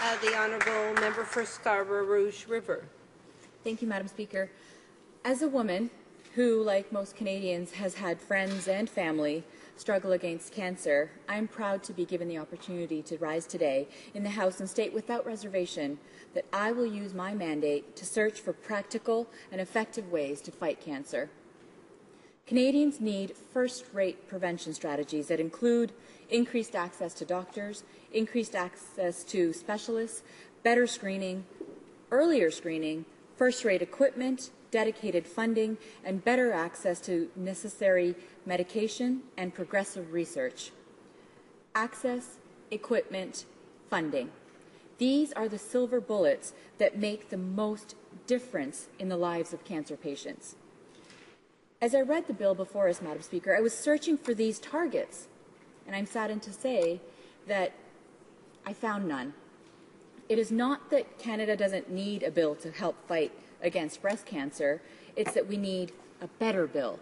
The Honourable Member for Scarborough Rouge River. Thank you, Madam Speaker. As a woman who, like most Canadians, has had friends and family struggle against cancer, I'm proud to be given the opportunity to rise today in the House and state without reservation that I will use my mandate to search for practical and effective ways to fight cancer. Canadians need first-rate prevention strategies that include increased access to doctors, increased access to specialists, better screening, earlier screening, first-rate equipment, dedicated funding, and better access to necessary medication and progressive research. Access, equipment, funding. These are the silver bullets that make the most difference in the lives of cancer patients. As I read the bill before us, Madam Speaker, I was searching for these targets, and I'm saddened to say that I found none. It is not that Canada doesn't need a bill to help fight against breast cancer, it's that we need a better bill.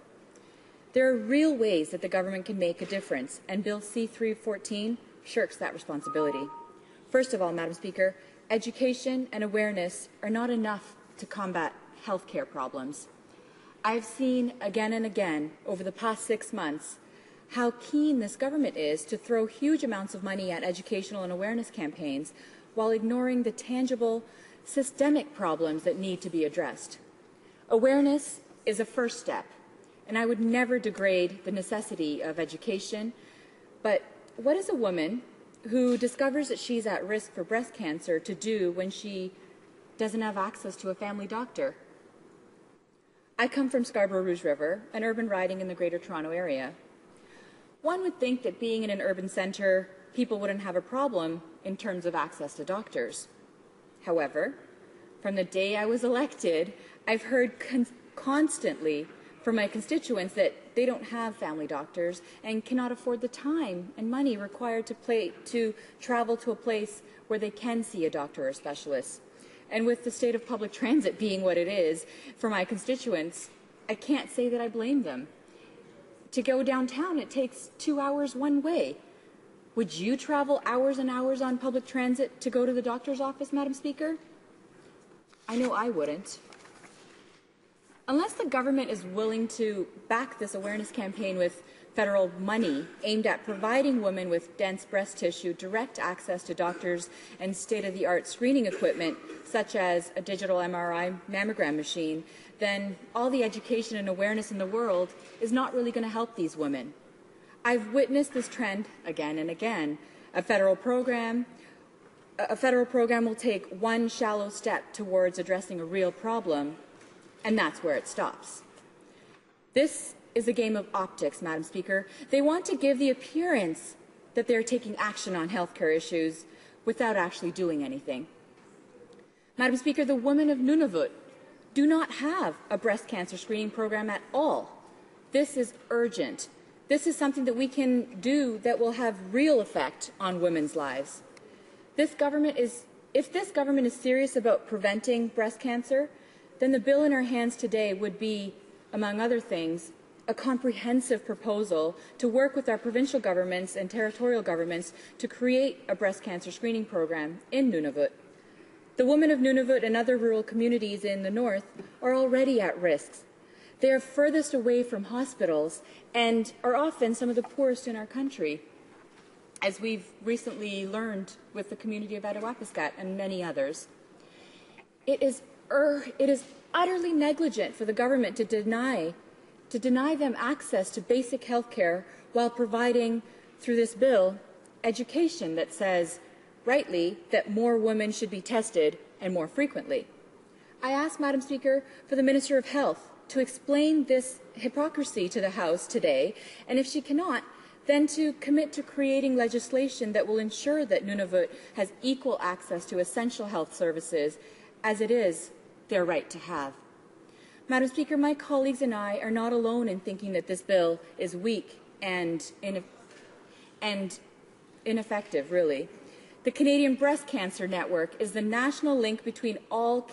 There are real ways that the government can make a difference, and Bill C-314 shirks that responsibility. First of all, Madam Speaker, education and awareness are not enough to combat health care problems. I've seen again and again over the past 6 months how keen this government is to throw huge amounts of money at educational and awareness campaigns while ignoring the tangible, systemic problems that need to be addressed. Awareness is a first step, and I would never degrade the necessity of education, but what is a woman who discovers that she's at risk for breast cancer to do when she doesn't have access to a family doctor? I come from Scarborough Rouge River, an urban riding in the Greater Toronto Area. One would think that being in an urban centre, people wouldn't have a problem in terms of access to doctors. However, from the day I was elected, I've heard constantly from my constituents that they don't have family doctors and cannot afford the time and money required to travel to a place where they can see a doctor or specialist. And with the state of public transit being what it is for my constituents, I can't say that I blame them. To go downtown, it takes 2 hours one way. Would you travel hours and hours on public transit to go to the doctor's office, Madam Speaker? I know I wouldn't. Unless the government is willing to back this awareness campaign with federal money aimed at providing women with dense breast tissue direct access to doctors and state-of-the-art screening equipment, such as a digital MRI mammogram machine, then all the education and awareness in the world is not really going to help these women. I've witnessed this trend again and again. A federal program will take one shallow step towards addressing a real problem, and that's where it stops. This is a game of optics, Madam Speaker. They want to give the appearance that they're taking action on healthcare issues without actually doing anything. Madam Speaker, the women of Nunavut do not have a breast cancer screening program at all. This is urgent. This is something that we can do that will have real effect on women's lives. If this government is serious about preventing breast cancer, then the bill in our hands today would be, among other things, a comprehensive proposal to work with our provincial governments and territorial governments to create a breast cancer screening program in Nunavut. The women of Nunavut and other rural communities in the north are already at risk. They are furthest away from hospitals and are often some of the poorest in our country, as we've recently learned with the community of Attawapiskat and many others. It is utterly negligent for the government to deny them access to basic health care while providing, through this bill, education that says, rightly, that more women should be tested and more frequently. I ask, Madam Speaker, for the Minister of Health to explain this hypocrisy to the House today, and if she cannot, then to commit to creating legislation that will ensure that Nunavut has equal access to essential health services, as it is their right to have. Madam Speaker, my colleagues and I are not alone in thinking that this bill is weak and ineffective, really. The Canadian Breast Cancer Network is the national link between all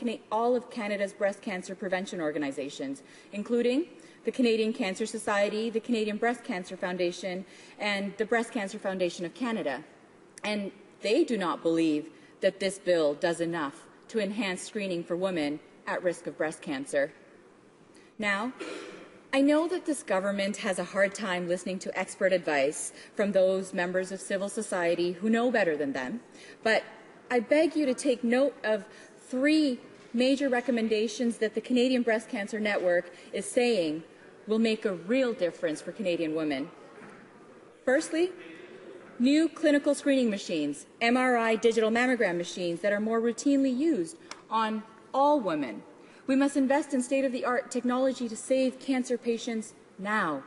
of Canada's breast cancer prevention organizations, including the Canadian Cancer Society, the Canadian Breast Cancer Foundation, and the Breast Cancer Foundation of Canada. And they do not believe that this bill does enough to enhance screening for women at risk of breast cancer. Now, I know that this government has a hard time listening to expert advice from those members of civil society who know better than them, but I beg you to take note of 3 major recommendations that the Canadian Breast Cancer Network is saying will make a real difference for Canadian women. Firstly, new clinical screening machines, MRI digital mammogram machines that are more routinely used on all women. We must invest in state-of-the-art technology to save cancer patients now.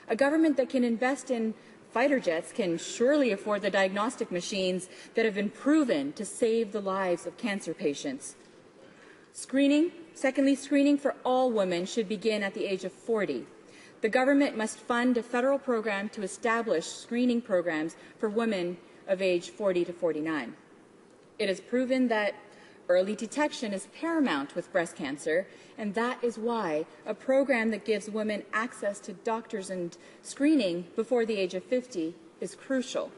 A government that can invest in fighter jets can surely afford the diagnostic machines that have been proven to save the lives of cancer patients. Secondly, screening for all women should begin at the age of 40. The government must fund a federal program to establish screening programs for women of age 40 to 49. It is proven that early detection is paramount with breast cancer, and that is why a program that gives women access to doctors and screening before the age of 50 is crucial.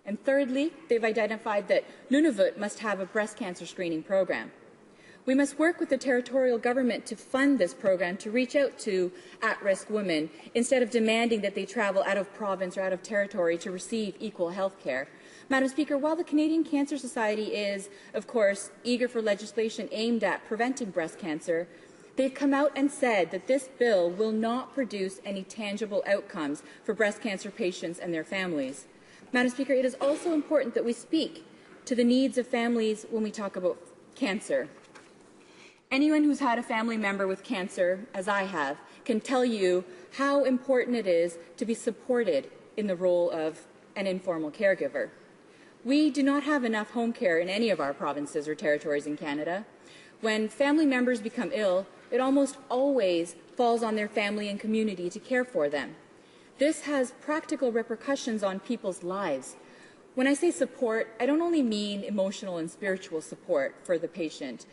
And thirdly, they've identified that Nunavut must have a breast cancer screening program. We must work with the territorial government to fund this program to reach out to at-risk women instead of demanding that they travel out of province or out of territory to receive equal health care. Madam Speaker, while the Canadian Cancer Society is, of course, eager for legislation aimed at preventing breast cancer, they've come out and said that this bill will not produce any tangible outcomes for breast cancer patients and their families. Madam Speaker, it is also important that we speak to the needs of families when we talk about cancer. Anyone who's had a family member with cancer, as I have, can tell you how important it is to be supported in the role of an informal caregiver. We do not have enough home care in any of our provinces or territories in Canada. When family members become ill, it almost always falls on their family and community to care for them. This has practical repercussions on people's lives. When I say support, I don't only mean emotional and spiritual support for the patient.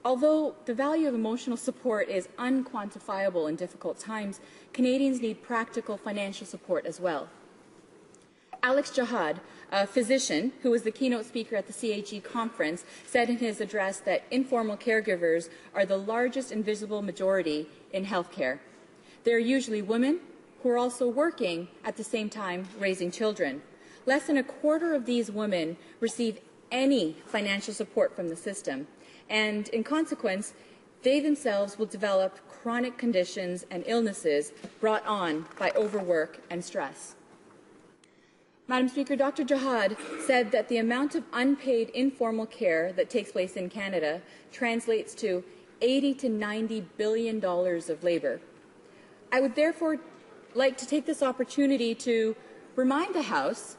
Although the value of emotional support is unquantifiable in difficult times, Canadians need practical financial support as well. Alex Jahad, a physician who was the keynote speaker at the CAG conference, said in his address that informal caregivers are the largest invisible majority in healthcare. They are usually women who are also working at the same time raising children. Less than a quarter of these women receive any financial support from the system, and in consequence, they themselves will develop chronic conditions and illnesses brought on by overwork and stress. Madam Speaker, Dr. Jahad said that the amount of unpaid informal care that takes place in Canada translates to $80 to $90 billion of labour. I would therefore like to take this opportunity to remind the House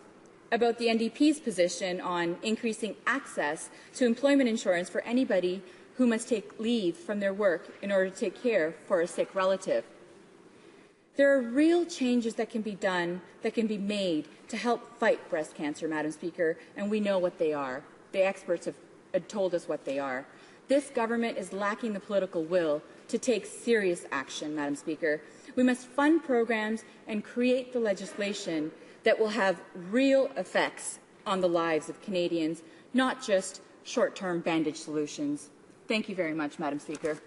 about the NDP's position on increasing access to employment insurance for anybody who must take leave from their work in order to take care for a sick relative. There are real changes that can be done, that can be made to help fight breast cancer, Madam Speaker, and we know what they are. The experts have told us what they are. This government is lacking the political will to take serious action, Madam Speaker. We must fund programs and create the legislation that will have real effects on the lives of Canadians, not just short-term bandage solutions. Thank you very much, Madam Speaker.